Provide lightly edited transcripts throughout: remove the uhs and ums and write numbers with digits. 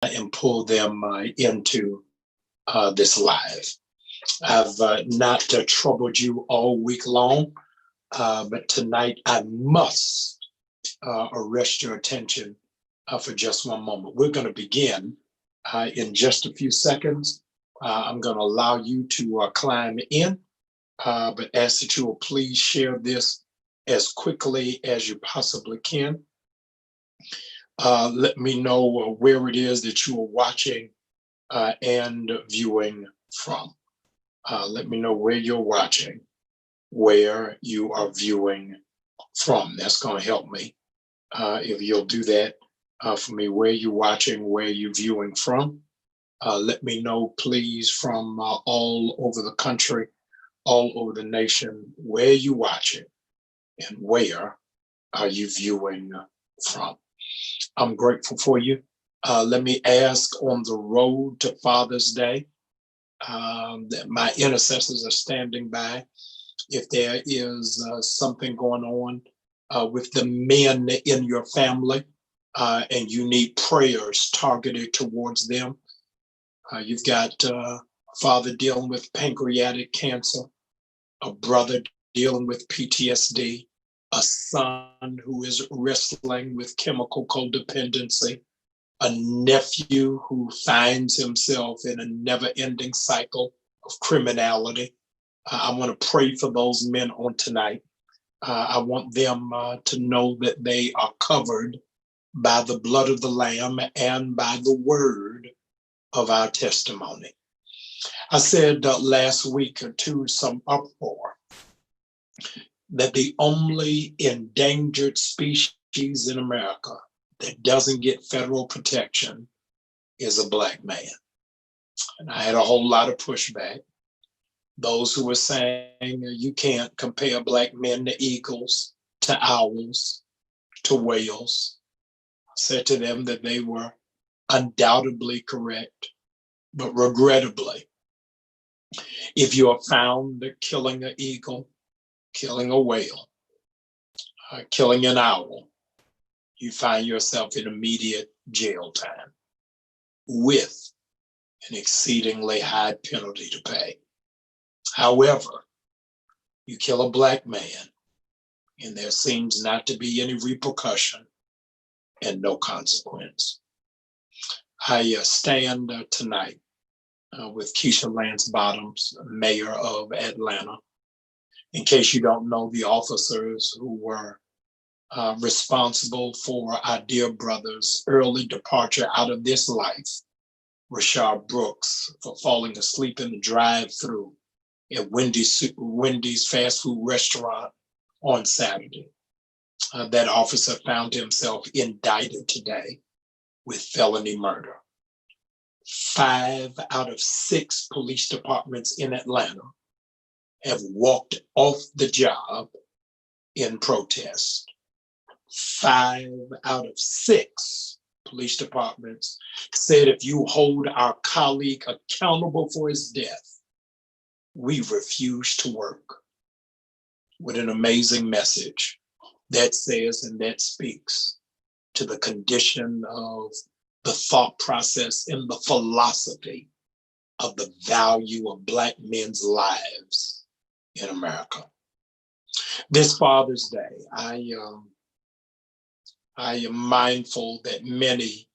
and pull them into this live. I've not troubled you all week long, but tonight I must arrest your attention for just one moment. We're going to begin in just a few seconds. I'm going to allow you to climb in, but ask that you will please share this as quickly as you possibly can. Let me know where it is that you are watching and viewing from. Let me know where you're watching, where you are viewing from. That's going to help me. If you'll do that for me, where you're watching, where you're viewing from. Let me know, please, from all over the country, all over the nation, where you're watching and where are you viewing from. I'm grateful for you. Let me ask, on the road to Father's Day, that my intercessors are standing by. If there is something going on with the men in your family and you need prayers targeted towards them, you've got a father dealing with pancreatic cancer, a brother dealing with PTSD, a son who is wrestling with chemical codependency, a nephew who finds himself in a never-ending cycle of criminality. I want to pray for those men on tonight. I want them to know that they are covered by the blood of the Lamb and by the word of our testimony. I said last week to some uproar that the only endangered species in America that doesn't get federal protection is a Black man. And I had a whole lot of pushback. Those who were saying you can't compare Black men to eagles, to owls, to whales. I said to them that they were undoubtedly correct, but regrettably, if you are found killing an eagle, killing a whale, killing an owl, you find yourself in immediate jail time with an exceedingly high penalty to pay. However, you kill a Black man and there seems not to be any repercussion and no consequence. I stand tonight with Keisha Lance Bottoms, mayor of Atlanta. In case you don't know, the officers who were responsible for our dear brother's early departure out of this life, Rashard Brooks, for falling asleep in the drive-thru at Wendy's fast food restaurant on Saturday. That officer found himself indicted today with felony murder. 5 out of 6 police departments in Atlanta have walked off the job in protest. 5 out of 6 police departments said if you hold our colleague accountable for his death, we refuse to work. With an amazing message that says and that speaks to the condition of the thought process and the philosophy of the value of Black men's lives in America. This Father's Day, I am mindful that many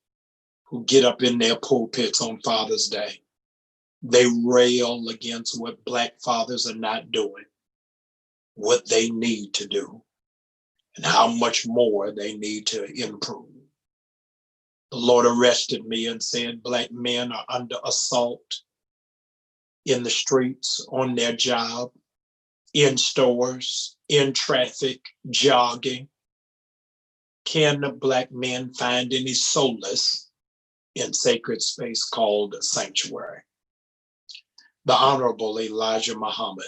who get up in their pulpits on Father's Day, they rail against what Black fathers are not doing, what they need to do, and how much more they need to improve. The Lord arrested me and said, Black men are under assault in the streets, on their job, in stores, in traffic, jogging. Can Black men find any solace in sacred space called sanctuary? The Honorable Elijah Muhammad,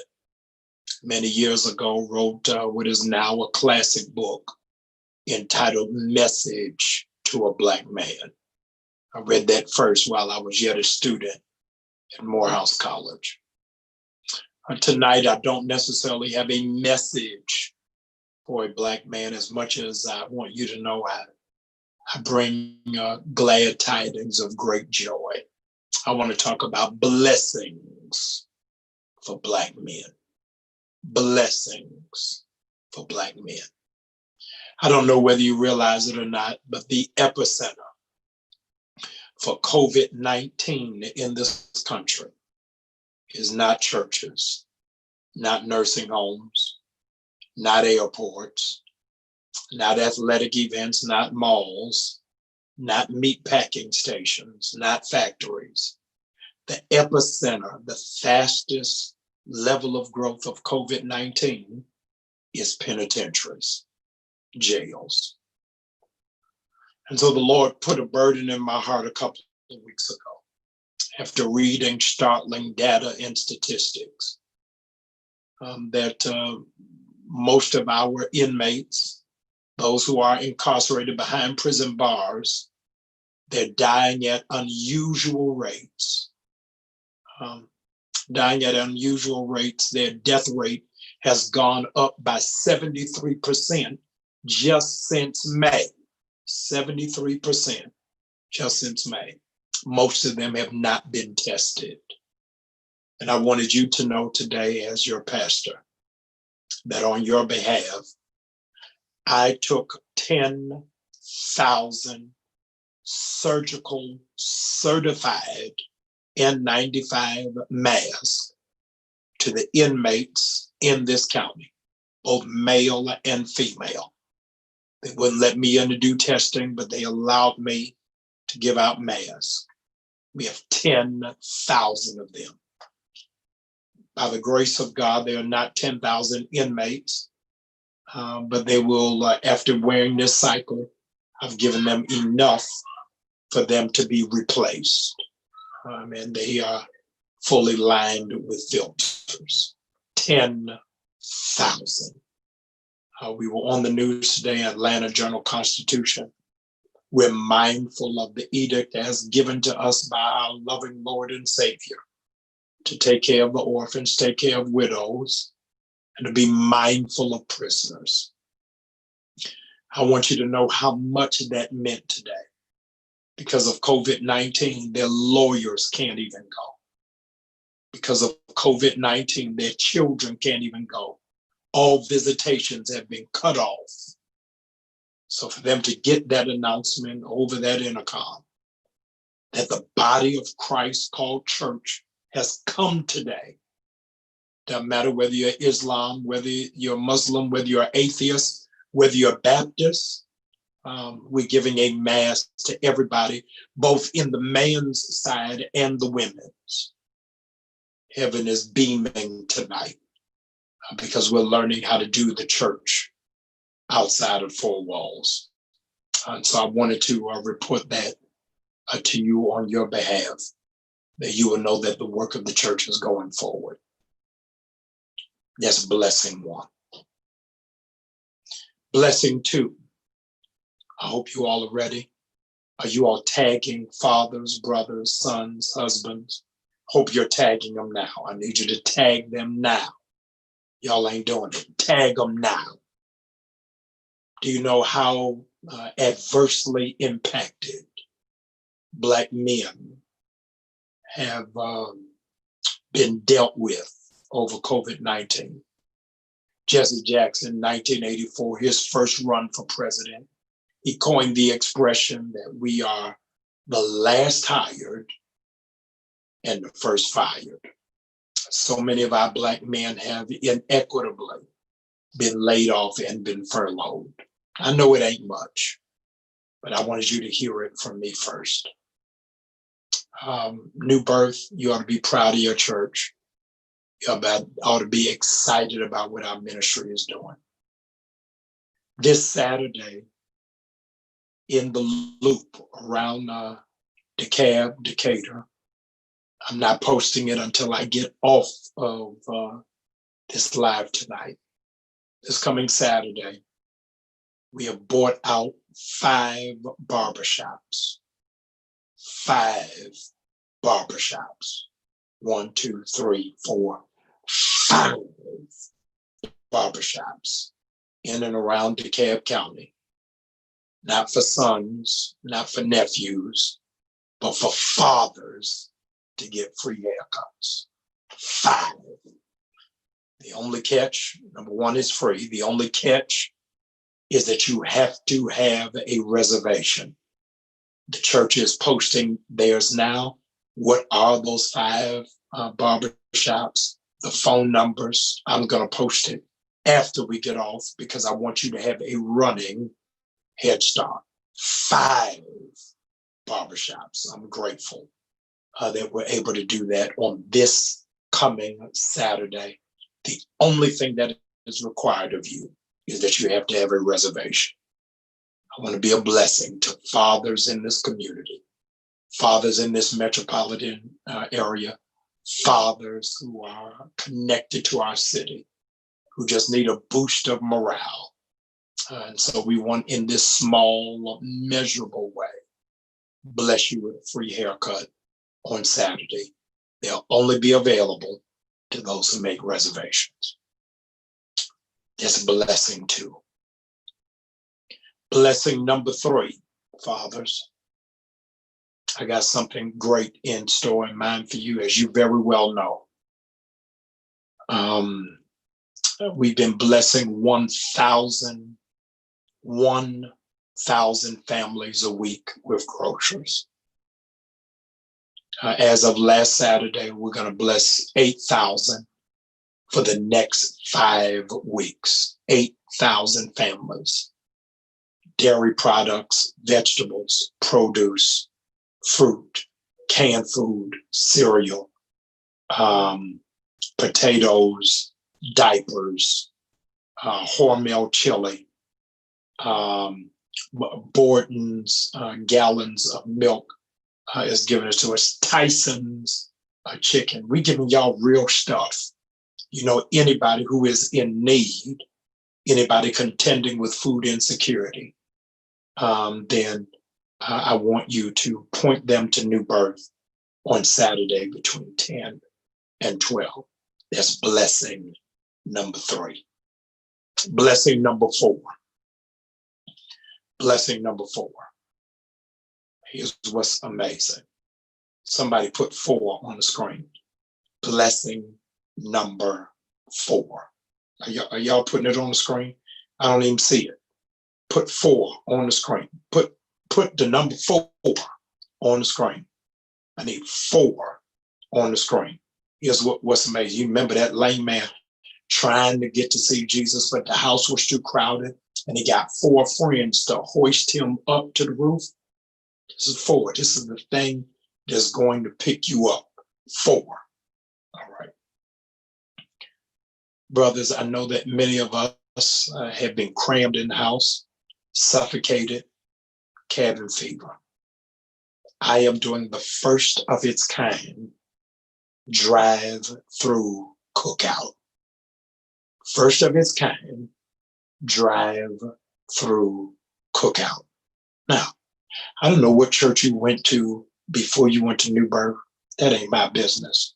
many years ago, wrote what is now a classic book entitled Message to a Black Man. I read that first while I was yet a student at Morehouse College. Tonight, I don't necessarily have a message for a Black man as much as I want you to know I bring glad tidings of great joy. I want to talk about blessings for Black men. Blessings for Black men. I don't know whether you realize it or not, but the epicenter for COVID-19 in this country is not churches, not nursing homes, not airports, not athletic events, not malls, not meat packing stations, not factories. The epicenter, the fastest level of growth of COVID-19 is penitentiaries, jails. And so the Lord put a burden in my heart a couple of weeks ago after reading startling data and statistics that most of our inmates, those who are incarcerated behind prison bars, they're dying at unusual rates. Their death rate has gone up by 73% just since May. 73% just since May. Most of them have not been tested. And I wanted you to know today, as your pastor, that on your behalf, I took 10,000 surgical certified N95 masks to the inmates in this county, both male and female. They wouldn't let me in to do testing, but they allowed me to give out masks. We have 10,000 of them. By the grace of God, there are not 10,000 inmates, but they will, after wearing this cycle, I've given them enough for them to be replaced. And they are fully lined with filters. 10,000. We were on the news today, Atlanta Journal-Constitution. We're mindful of the edict as given to us by our loving Lord and Savior to take care of the orphans, take care of widows, and to be mindful of prisoners. I want you to know how much that meant today. Because of COVID-19, their lawyers can't even go. Because of COVID-19, their children can't even go. All visitations have been cut off. So for them to get that announcement over that intercom, that the body of Christ called church has come today. Doesn't matter whether you're Islam, whether you're Muslim, whether you're atheist, whether you're Baptist, we're giving a mass to everybody, both in the man's side and the women's. Heaven is beaming tonight because we're learning how to do the church outside of four walls. And so I wanted to report that to you on your behalf, that you will know that the work of the church is going forward. That's blessing one. Blessing two. I hope you all are ready. Are you all tagging fathers, brothers, sons, husbands? Hope you're tagging them now. I need you to tag them now. Y'all ain't doing it. Tag them now. Do you know how adversely impacted Black men have been dealt with over COVID-19? Jesse Jackson, 1984, his first run for president, he coined the expression that we are the last hired and the first fired. So many of our Black men have inequitably been laid off and been furloughed. I know it ain't much, but I wanted you to hear it from me first. New Birth, you ought to be proud of your church. You ought to be excited about what our ministry is doing. This Saturday, in the loop around DeKalb, Decatur, I'm not posting it until I get off of this live tonight. This coming Saturday, we have bought out 5 barbershops. 5 barbershops. 1, 2, 3, 4, 5 barbershops in and around DeKalb County. not for sons, not for nephews, but for fathers to get free haircuts. 5. The only catch, number 1 is free. The only catch is that you have to have a reservation. The church is posting theirs now. What are those 5 barbershops? The phone numbers. I'm going to post it after we get off because I want you to have a running head start. 5 barbershops. I'm grateful that we're able to do that on this coming Saturday. The only thing that is required of you is that you have to have a reservation. I want to be a blessing to fathers in this community, fathers in this metropolitan area, fathers who are connected to our city, who just need a boost of morale. And so we want, in this small, measurable way, bless you with a free haircut on Saturday. They'll only be available to those who make reservations. That's a blessing too. Blessing number 3, fathers. I got something great in store in mind for you, as you very well know. We've been blessing 1,000 families a week with groceries. As of last Saturday, we're going to bless 8,000 for the next 5 weeks. 8,000 families. Dairy products, vegetables, produce, fruit, canned food, cereal, potatoes, diapers, Hormel chili, Borden's gallons of milk is given to us. Tyson's chicken. We're giving y'all real stuff. You know, anybody who is in need, anybody contending with food insecurity, then I want you to point them to New Birth on Saturday between 10 and 12. That's blessing number 3. Blessing number 4. Blessing number 4. Here's what's amazing. Somebody put 4 on the screen. Blessing number 4. Are y'all putting it on the screen? I don't even see it. Put 4 on the screen. Put the number 4 on the screen. I need 4 on the screen. Here's what's amazing. You remember that lame man trying to get to see Jesus, but the house was too crowded, and he got 4 friends to hoist him up to the roof? This is 4. This is the thing that's going to pick you up. 4. All right. Brothers, I know that many of us have been crammed in the house, suffocated, cabin fever. I am doing the first of its kind drive-through cookout. First of its kind drive-through cookout. Now, I don't know what church you went to before you went to New Birth. That ain't my business.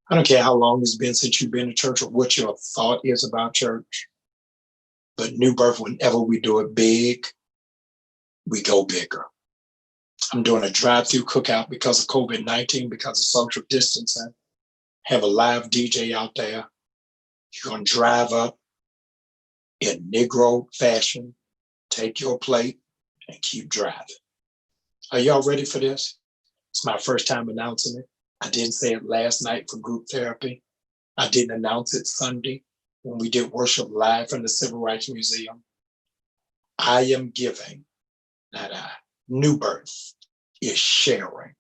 I don't care how long it's been since you've been to church or what your thought is about church. But New Birth, whenever we do it big, we go bigger. I'm doing a drive-through cookout because of COVID-19, because of social distancing. Have a live DJ out there. You're going to drive up in Negro fashion, take your plate, and keep driving. Are y'all ready for this? It's my first time announcing it. I didn't say it last night for group therapy. I didn't announce it Sunday when we did worship live from the Civil Rights Museum. I am giving, not I, New Birth is sharing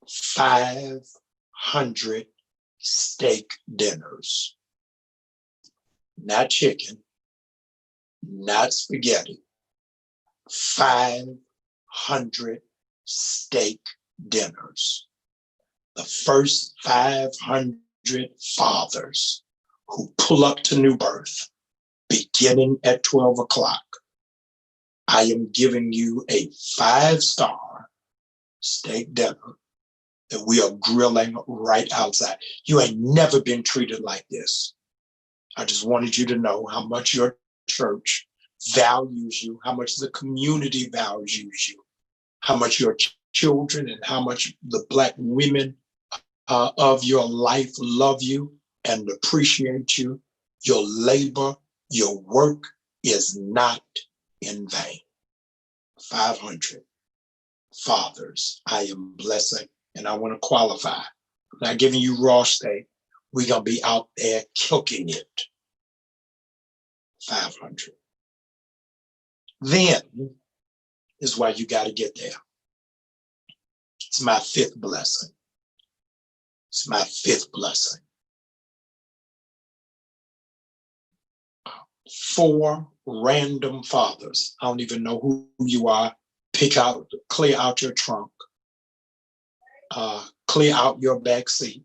500 steak dinners. Not chicken, not spaghetti. 500 steak dinners. The first 500 fathers who pull up to New Birth beginning at 12 o'clock, I am giving you a 5-star steak dinner that we are grilling right outside. You ain't never been treated like this. I just wanted you to know how much your church values you, how much the community values you, how much your children and how much the Black women of your life love you and appreciate you. Your labor, your work is not in vain. 500 fathers I am blessing, and I want to qualify. I'm not giving you raw steak. We're going to be out there cooking it. 500. Then is why you got to get there. It's my fifth blessing. It's my fifth blessing. 4 random fathers. I don't even know who you are. Clear out your trunk. Clear out your back seat.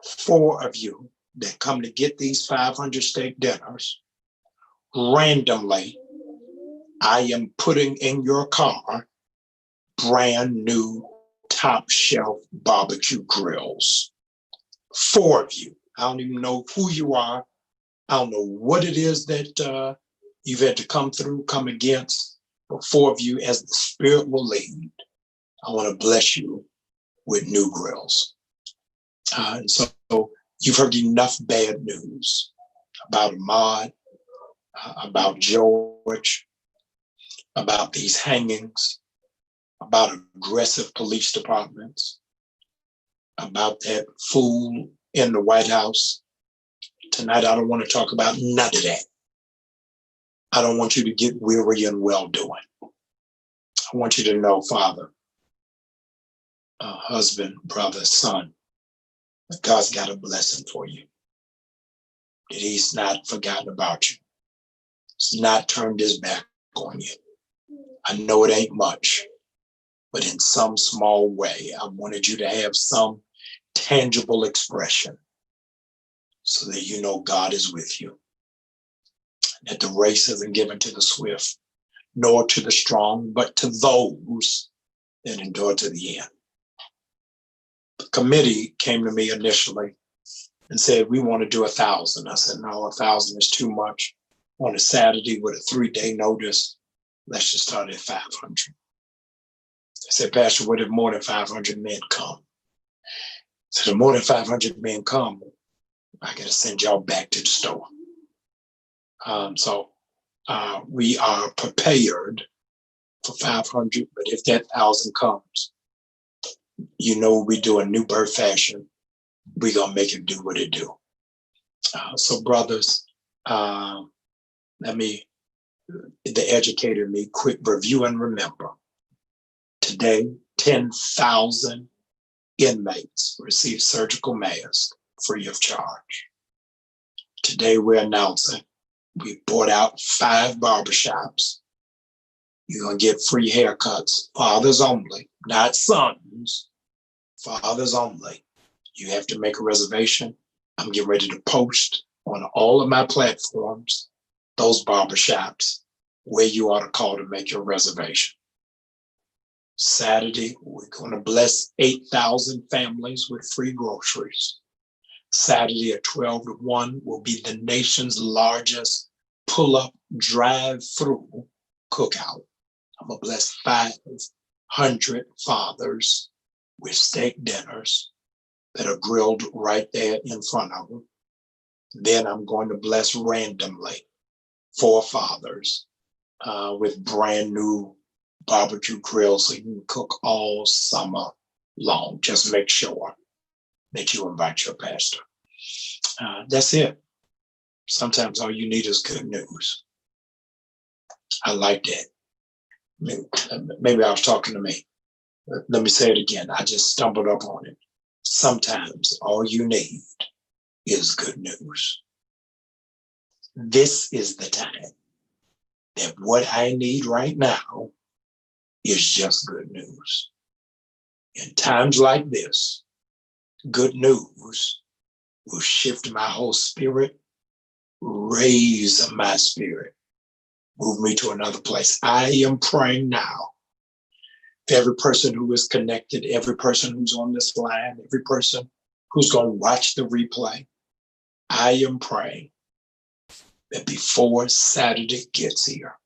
4 of you that come to get these 500 steak dinners. Randomly, I am putting in your car brand new top shelf barbecue grills. 4 of you. I don't even know who you are. I don't know what it is that you've had to come against, but 4 of you, as the Spirit will lead, I want to bless you with new grills. And so you've heard enough bad news about Ahmaud, about George, about these hangings, about aggressive police departments, about that fool in the White House. Tonight, I don't want to talk about none of that. I don't want you to get weary in well-doing. I want you to know, Father, husband, brother, son, that God's got a blessing for you. That he's not forgotten about you. He's not turned his back on you. I know it ain't much, but in some small way, I wanted you to have some tangible expression so that you know God is with you. That the race isn't given to the swift, nor to the strong, but to those that endure to the end. The committee came to me initially and said, we want to do 1,000. I said, no, 1,000 is too much. On a Saturday with a 3-day notice, let's just start at 500. I said, Pastor, what if more than 500 men come? So if more than 500 men come, I got to send y'all back to the store. So we are prepared for 500, but if that 1,000 comes, you know we do a new birth fashion. We're going to make it do what it do. So brothers, the educator me, quick review and remember. Today, 10,000 inmates receive surgical masks free of charge. Today, we're announcing we bought out 5 barbershops. You're going to get free haircuts, fathers only, not sons, fathers only. You have to make a reservation. I'm getting ready to post on all of my platforms those barbershops where you ought to call to make your reservation. Saturday, we're going to bless 8,000 families with free groceries. Saturday at 12 to 1 will be the nation's largest pull-up drive-through cookout. I'm going to bless 500 fathers with steak dinners that are grilled right there in front of them. Then I'm going to bless randomly 4 fathers with brand new barbecue grills so you can cook all summer long. Just make sure that you invite your pastor. That's it. Sometimes all you need is good news. I like that. Maybe I was talking to me. Let me say it again. I just stumbled up on it. Sometimes all you need is good news. This is the time that what I need right now is just good news. In times like this, good news will shift my whole spirit, raise my spirit, move me to another place. I am praying now for every person who is connected, every person who's on this line, every person who's going to watch the replay. I am praying that before Saturday gets here,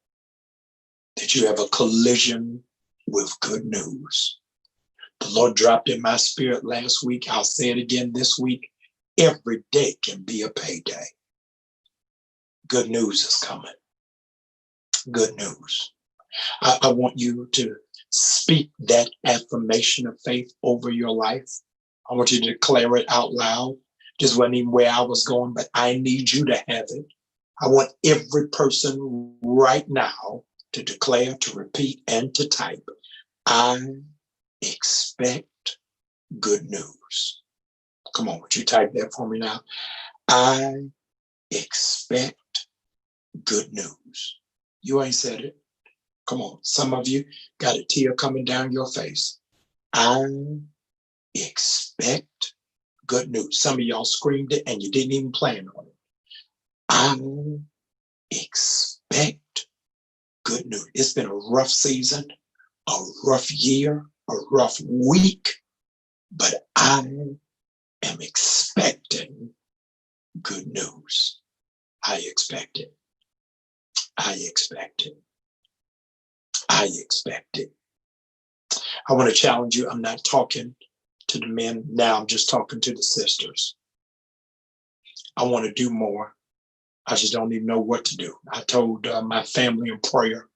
that you have a collision with good news. The Lord dropped in my spirit last week. I'll say it again this week. Every day can be a payday. Good news is coming. Good news. I want you to speak that affirmation of faith over your life. I want you to declare it out loud. This wasn't even where I was going, but I need you to have it. I want every person right now to declare, to repeat, and to type, I expect good news. Come on, would you type that for me now? I expect good news. You ain't said it. Come on, some of you got a tear coming down your face. I expect good news. Some of y'all screamed it and you didn't even plan on it. I expect good news. It's been a rough season, a rough year, a rough week, but I am expecting good news. I expect it. I expect it. I expect it. I want to challenge you. I'm not talking to the men now. I'm just talking to the sisters. I want to do more. I just don't even know what to do. I told my family in prayer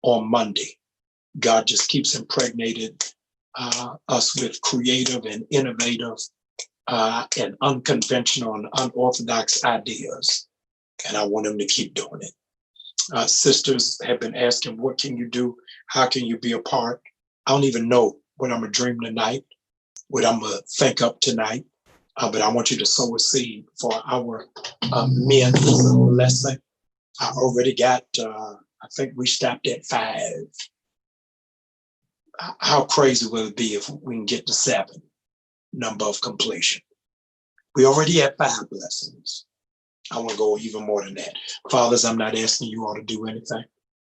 on Monday, God just keeps impregnating us with creative and innovative and unconventional and unorthodox ideas. And I want him to keep doing it. Sisters have been asking, what can you do? How can you be a part? I don't even know what I'm going to dream tonight, what I'm going to think up tonight. But I want you to sow a seed for our men lesson. I already got, I think we stopped at 5. How crazy will it be if we can get to 7 number of completion? We already had 5 blessings. I want to go even more than that. Fathers, I'm not asking you all to do anything.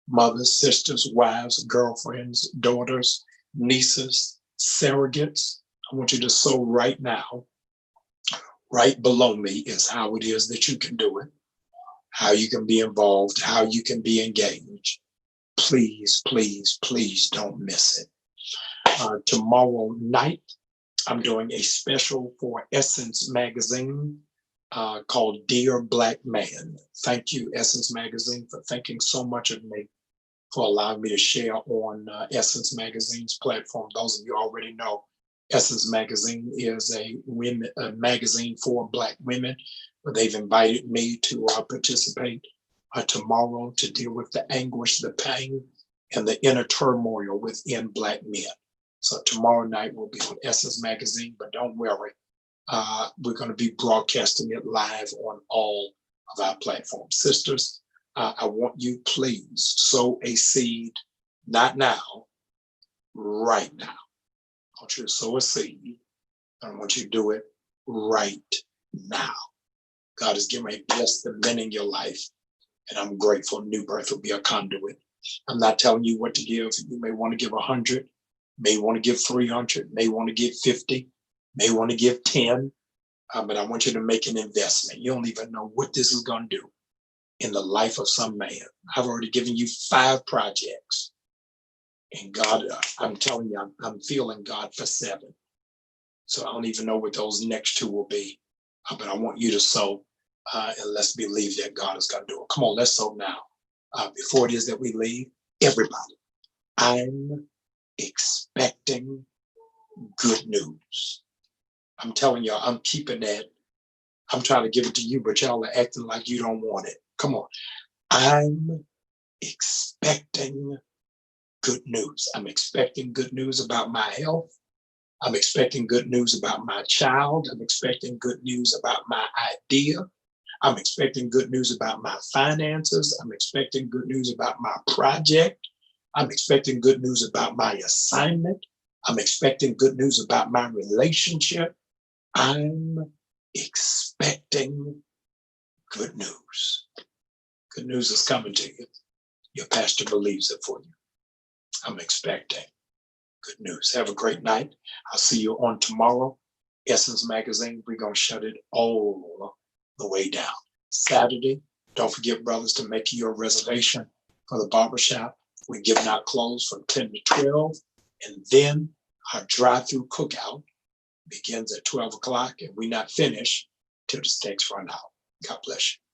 Mothers, sisters, wives, girlfriends, daughters, nieces, surrogates, I want you to sow right now. Right below me is how it is that you can do it, how you can be involved, how you can be engaged. Please, please, please don't miss it. Tomorrow night, I'm doing a special for Essence Magazine called Dear Black Man. Thank you, Essence Magazine, for thinking so much of me, for allowing me to share on Essence Magazine's platform. Those of you already know, Essence Magazine is a magazine for Black women, but they've invited me to participate tomorrow to deal with the anguish, the pain, and the inner turmoil within Black men. So tomorrow night will be on Essence Magazine, but don't worry. We're going to be broadcasting it live on all of our platforms. Sisters, I want you, please, sow a seed, not now, right now. I want you to sow a seed. I want you to do it right now. God is getting ready to bless the men in your life, and I'm grateful. New Birth will be a conduit. I'm not telling you what to give. You may want to give 100, may want to give 300, may want to give 50, may want to give 10, but I want you to make an investment. You don't even know what this is going to do in the life of some man. I've already given you 5 projects. And God, I'm telling you, I'm feeling God for 7. So I don't even know what those next 2 will be. But I want you to sow, and let's believe that God is going to do it. Come on, let's sow now. Before it is that we leave, everybody, I'm expecting good news. I'm telling y'all, I'm keeping that. I'm trying to give it to you, but y'all are acting like you don't want it. Come on. I'm expecting good news. I'm expecting good news about my health. I'm expecting good news about my child. I'm expecting good news about my idea. I'm expecting good news about my finances. I'm expecting good news about my project. I'm expecting good news about my assignment. I'm expecting good news about my relationship. I'm expecting good news. Good news is coming to you. Your pastor believes it for you. I'm expecting good news. Have a great night. I'll see you on tomorrow. Essence Magazine, we're going to shut it all the way down. Saturday, Don't forget, brothers, to make your reservation for the barbershop. We're giving out clothes from 10 to 12. And then our drive-through cookout begins at 12 o'clock, and we're not finished till the steaks run out. God bless you.